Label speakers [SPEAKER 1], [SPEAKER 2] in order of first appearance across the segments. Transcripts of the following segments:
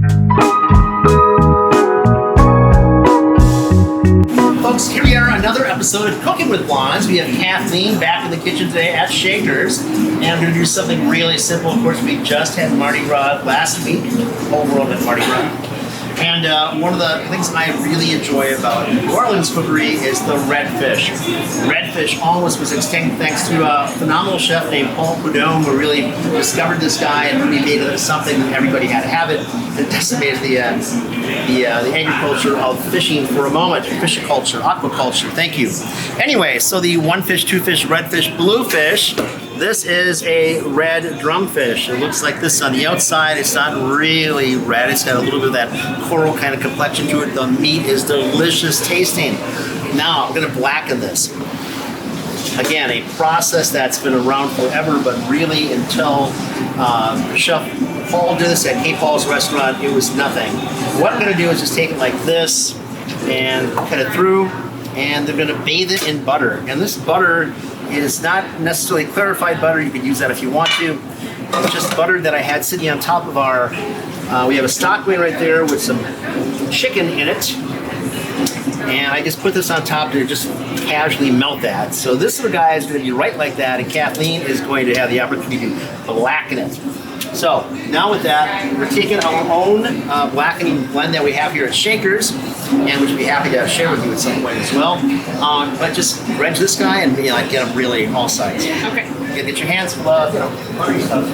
[SPEAKER 1] Folks, here we are, another episode of Cooking with Blondes. We have Kathleen back in the kitchen today at Shakers, and we're going to do something really simple. Of course, we just had Mardi Gras last week, whole world at Mardi Gras. And one of the things I really enjoy about New Orleans cookery is the redfish. Redfish almost was extinct thanks to a phenomenal chef named Paul Prudhomme, who really discovered this guy and really made it something that everybody had to have it, and decimated the agriculture of fishing for a moment. Fishiculture, aquaculture, thank you. Anyway, so the one fish, two fish, redfish, bluefish. This is a red drumfish. It looks like this on the outside. It's not really red. It's got a little bit of that coral kind of complexion to it. The meat is delicious tasting. Now I'm going to blacken this. Again, a process that's been around forever, but really until Chef Paul did this at K. Paul's restaurant, it was nothing. What I'm going to do is just take it like this and cut it through, and they're going to bathe it in butter. And this butter is not necessarily clarified butter. You can use that if you want to. It's just butter that I had sitting on top of our, we have a stock wing right there with some chicken in it. And I just put this on top to just casually melt that. So this little guy is going to be right like that, and Kathleen is going to have the opportunity to blacken it. So now with that, we're taking our own blackening blend that we have here at Shakers, and which we'll be happy to share with you at some point as well. But just dredge this guy and get him really all sides.
[SPEAKER 2] Okay.
[SPEAKER 1] Get your hands full of buttery stuff.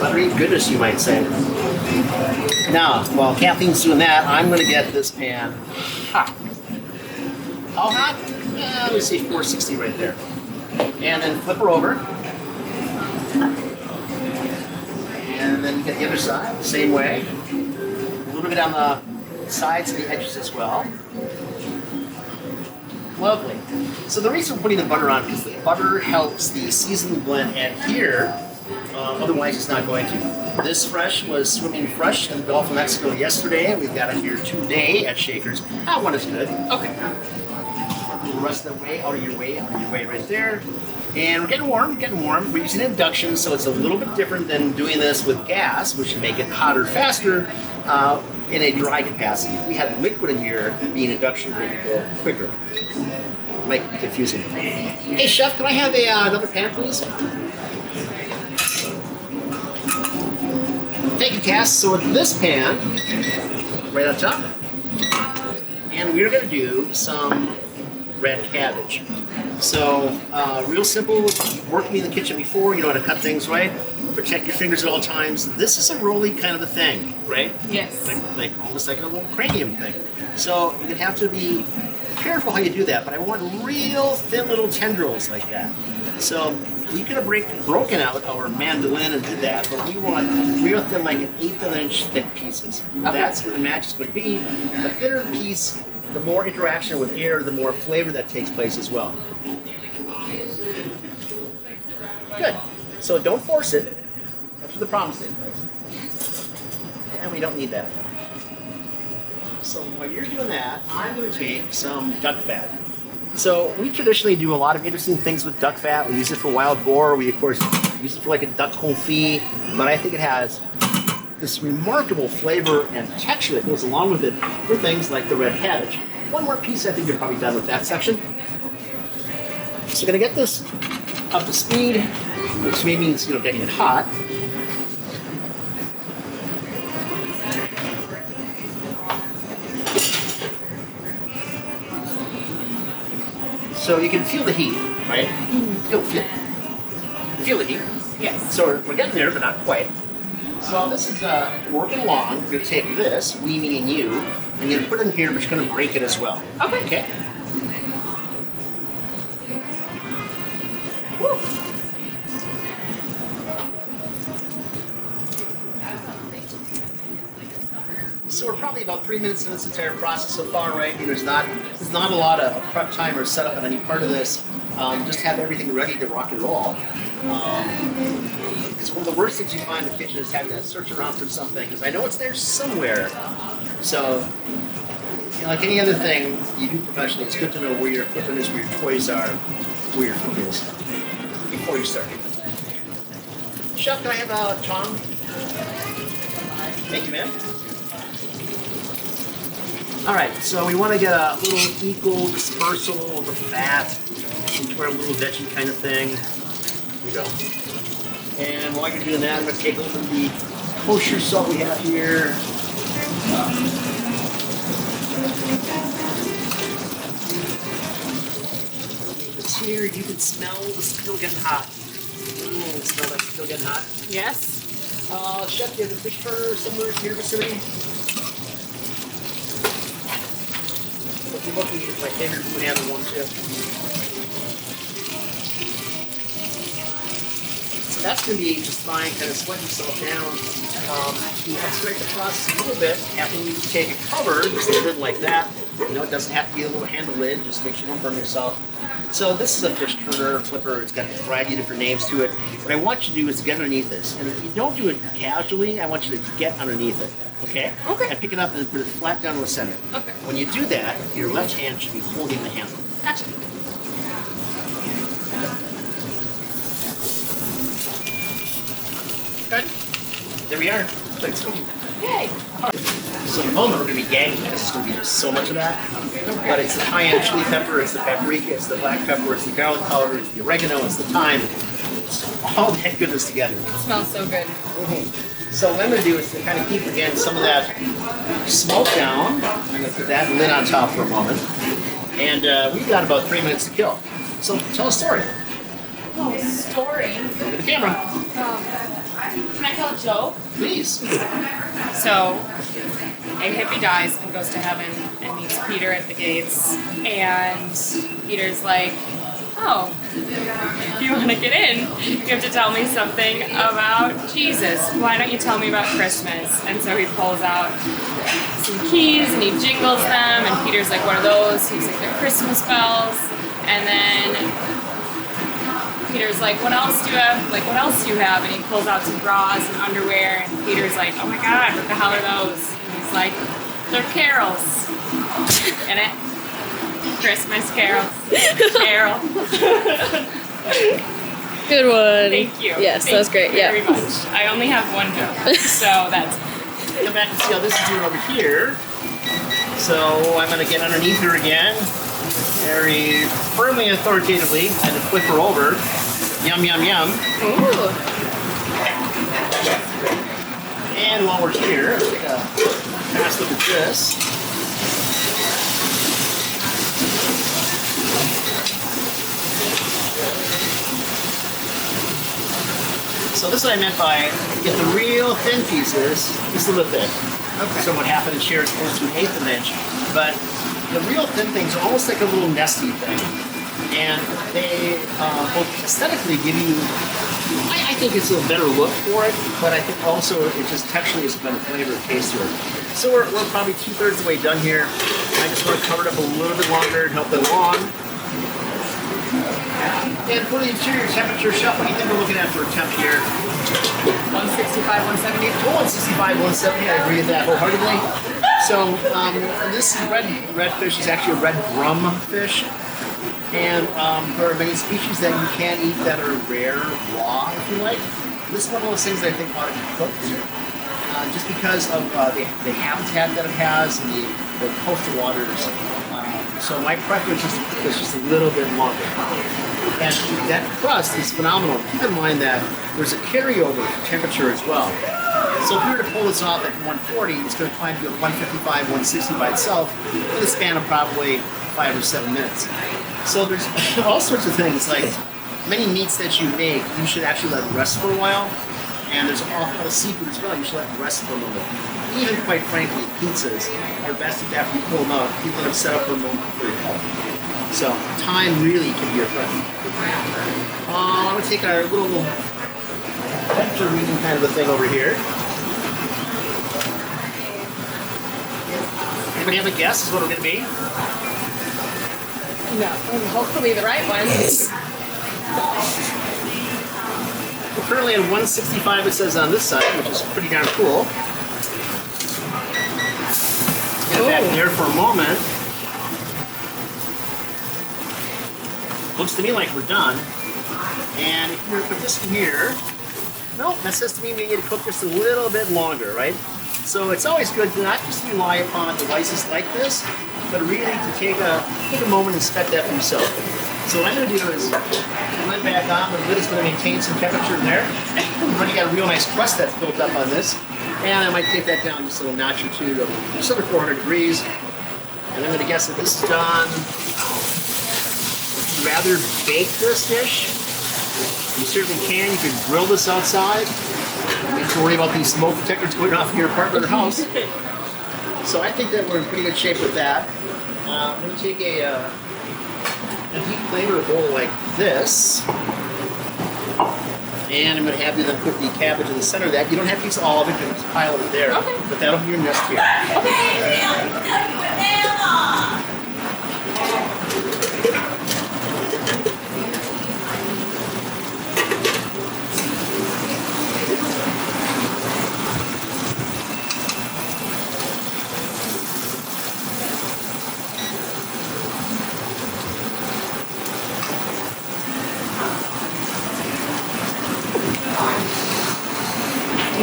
[SPEAKER 1] Buttery goodness, you might say. Now, while Kathleen's doing that, I'm going to get this pan hot. How hot? Let me see, 460 right there. And then flip her over. And then get the other side, same way. A little bit on the sides and the edges as well. Lovely. So the reason we're putting the butter on is the butter helps the seasoning blend adhere. Otherwise, it's not going to. This fresh was swimming fresh in the Gulf of Mexico yesterday, and we've got it here today at Shakers. That one is good.
[SPEAKER 2] Okay.
[SPEAKER 1] The rest of the way, out of your way right there. And we're getting warm. We're using induction, so it's a little bit different than doing this with gas, which should make it hotter faster in a dry capacity. If we had liquid in here, being induction would make it go quicker. Might be confusing. Hey, Chef, can I have another pan, please? Thank you, Cass. So with this pan, right on top, and we're going to do some red cabbage. So, real simple, working in the kitchen before, you know how to cut things right, protect your fingers at all times. This is a roly kind of a thing, right?
[SPEAKER 2] Yes.
[SPEAKER 1] Like almost like a little cranium thing. So, you're going to have to be careful how you do that, but I want real thin little tendrils like that. So, we could have broken out our mandolin and did that, but we want real thin, like an 1/8 of an inch thick pieces. Okay. That's where the match is going to be. The thinner the piece, the more interaction with air, the more flavor that takes place as well. Good. So don't force it. That's where the problems take place. And we don't need that. So while you're doing that, I'm going to take some duck fat. So we traditionally do a lot of interesting things with duck fat. We use it for wild boar. We, of course, use it for like a duck confit. But I think it has this remarkable flavor and texture that goes along with it for things like the red cabbage. One more piece, I think you're probably done with that section. So we're going to get this up to speed, which means getting it hot. So you can feel the heat, right? Feel the heat.
[SPEAKER 2] Yes.
[SPEAKER 1] So we're getting there, but not quite. So while this is working along, we're going to take this, we meaning you, and you're going to put it in here, but you're going to break it as well.
[SPEAKER 2] Okay.
[SPEAKER 1] Woo. So we're probably about 3 minutes in this entire process so far, right? There's not a lot of prep time or setup on any part of this. Just have everything ready to rock and roll. Because one of the worst things you find in the kitchen is having to search around for something, because I know it's there somewhere. So, like any other thing you do professionally, it's good to know where your equipment is, where your toys are, where your food is, before you start. Chef, can I have a tongue? Thank you, ma'am. All right, so we want to get a little equal dispersal of the fat into our little veggie kind of thing. Here we go. And while you're doing that, I'm going to take a look at the kosher salt we have here. It's here. You can smell the steel getting hot. Smell that steel getting hot?
[SPEAKER 2] Yes.
[SPEAKER 1] Chef, do you have the fish burner somewhere in your vicinity? Looky, looky, it's my favorite blue handle one too. So that's going to be just fine, kind of sweat yourself down. You expedite the process a little bit after you take a cover, just a lid like that. You know, it doesn't have to be a little handle lid, just make sure you don't burn yourself. So this is a fish turner, flipper, it's got a variety of different names to it. What I want you to do is get underneath this. And if you don't do it casually, I want you to get underneath it. Okay?
[SPEAKER 2] Okay.
[SPEAKER 1] And pick it up and put it flat down to the center.
[SPEAKER 2] Okay.
[SPEAKER 1] When you do that, your left hand should be holding the handle.
[SPEAKER 2] Gotcha. Good.
[SPEAKER 1] There we are. Let's go.
[SPEAKER 2] Yay.
[SPEAKER 1] So in a moment we're going to be gagging because it's going to be just so much of that. But it's the cayenne chili pepper, it's the paprika, it's the black pepper, it's the garlic powder, it's the oregano, it's the thyme. It's all that goodness together.
[SPEAKER 2] It smells so good.
[SPEAKER 1] So what I'm going to do is to kind of keep, again, some of that smoke down. I'm going to put that lid on top for a moment. And we've got about 3 minutes to kill. So tell a story.
[SPEAKER 2] Oh, story.
[SPEAKER 1] Look at the camera.
[SPEAKER 2] Can I tell a joke?
[SPEAKER 1] Please.
[SPEAKER 2] So, a hippie dies and goes to heaven and meets Peter at the gates. And Peter's like, oh, if you want to get in, you have to tell me something about Jesus. Why don't you tell me about Christmas? And so he pulls out some keys and he jingles them. And Peter's like, what are those? He's like, they're Christmas bells. And then Peter's like, what else do you have? Like, what else do you have? And he pulls out some bras and underwear. And Peter's like, oh my God, what the hell are those? And he's like, they're carols. In it. Christmas carols. Carol.
[SPEAKER 3] Good one.
[SPEAKER 2] Thank you.
[SPEAKER 3] Yes, that was great.
[SPEAKER 2] Very
[SPEAKER 3] Yeah.
[SPEAKER 2] much. I only have one joke, so that's
[SPEAKER 1] Come back and see how this is doing over here. So I'm going to get underneath her again, very firmly and authoritatively, and then flip her over. Yum, yum, yum.
[SPEAKER 2] ooh.
[SPEAKER 1] And while we're here, let's take a fast look at this. So this is what I meant by get the real thin pieces, just a little bit.
[SPEAKER 2] Okay.
[SPEAKER 1] So what happened is here it's close to 1/8 of an inch, but the real thin things are almost like a little nesty thing, and they both aesthetically give you. I think it's a better look for it, but I think also it just texturally is a better flavor and taste to it. So we're probably 2/3 of the way done here. I just want to cover it up a little bit longer and help it along. And for the interior temperature, Chef, what do you think we're looking at for a temp here?
[SPEAKER 2] 165, 170.
[SPEAKER 1] 165, 170, I agree with that wholeheartedly. So this redfish is actually a red drum fish. And there are many species that you can eat that are rare, raw, if you like. This is one of those things that I think ought to be cooked. Just because of the habitat that it has and the coastal waters. So my preference is to cook this just a little bit longer. And that crust is phenomenal. Keep in mind that there's a carryover temperature as well. So if we were to pull this off at 140, it's going to climb to 155, 160 by itself in the span of probably 5 or 7 minutes. So there's all sorts of things, like many meats that you make, you should actually let rest for a while. And there's an awful lot of seafood as well, you should let it rest for a moment. Even, quite frankly, pizzas are best if after you pull them out, people have set up for a moment before you cut. So time really can be your friend. I'm going to take our little temperature reading kind of a thing over here. Anybody have a guess as what it's going to be?
[SPEAKER 2] No, hopefully the right ones.
[SPEAKER 1] We're currently at 165, it says on this side, which is pretty darn cool. Get it back there for a moment. Looks to me like we're done. And if you were to put this in here, no, that says to me we need to cook just a little bit longer, right? So it's always good to not just rely upon devices like this, but really to take a moment and inspect that for yourself. So what I'm going to do is lid back on. The lid is going to maintain some temperature in there. But you got a real nice crust that's built up on this. And I might take that down just a little notch or two, just under 400 degrees. And I'm going to guess that this is done. If you'd rather bake this dish, you certainly can. You can grill this outside. You don't have to worry about these smoke detectors going off in your apartment or house. So I think that we're in pretty good shape with that. I'm going to take a deep plate or a bowl like this. And I'm going to have you then put the cabbage in the center of that. You don't have to use all of it, you can just pile it there.
[SPEAKER 2] Okay.
[SPEAKER 1] But that'll be your nest here.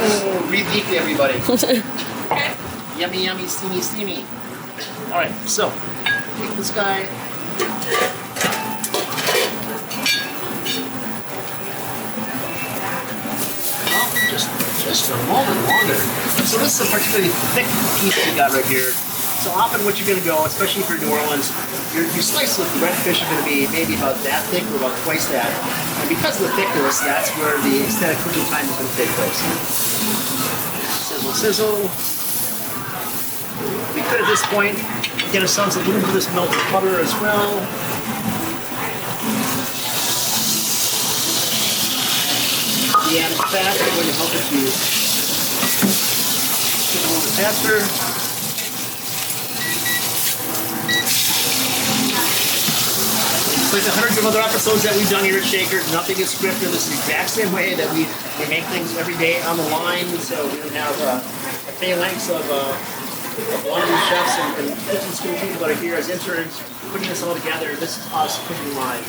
[SPEAKER 1] Oh, breathe deeply, everybody.
[SPEAKER 2] Okay.
[SPEAKER 1] Yummy, yummy, steamy, steamy. All right, so take this guy. Oh, just a moment longer. So this is a particularly thick piece we got right here. So often what you're going to go, especially if you're in New Orleans, your slice of redfish are going to be maybe about that thick or about twice that. And because of the thickness, that's where the extended cooking time is going to take place. Sizzle, sizzle. We could at this point get ourselves a little bit of this melted butter as well. The added fat is going to help it to get a little bit faster. Like the hundreds of other episodes that we've done here at Shaker, nothing is scripted. This is the exact same way that we make things every day on the line. So we don't have a phalanx of laundry chefs and kitchen school people that are here as interns putting this all together. This is us cooking live.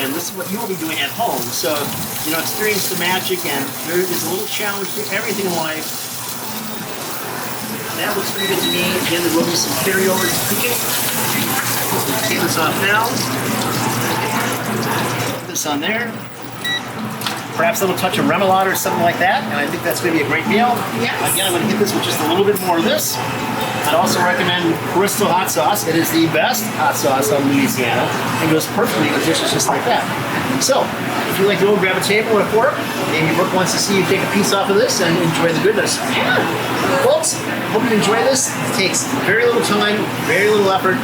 [SPEAKER 1] And this is what you'll be doing at home. So, you know, experience the magic, and there is a little challenge to everything in life. That looks pretty good to me. Again, there will be some carryover to cooking. Take this off now. Put this on there. Perhaps a little touch of remoulade or something like that, and I think that's going to be a great meal.
[SPEAKER 2] Yes.
[SPEAKER 1] Again, I'm going to hit this with just a little bit more of this. I'd also recommend Crystal hot sauce. It is the best hot sauce on Louisiana and goes perfectly with dishes just like that. So, if you like to go grab a table and a fork, maybe Brooke wants to see you take a piece off of this and enjoy the goodness.
[SPEAKER 2] Yeah.
[SPEAKER 1] Folks, hope you enjoy this. It takes very little time, very little effort,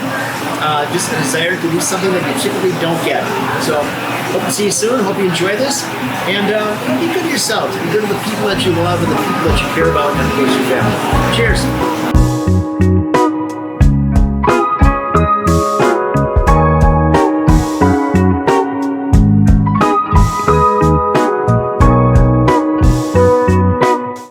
[SPEAKER 1] just a desire to do something that you typically don't get. So, hope to see you soon. Hope you enjoy this. And be good to yourselves. Be good to the people that you love and the people that you care about, and of course your family. Cheers.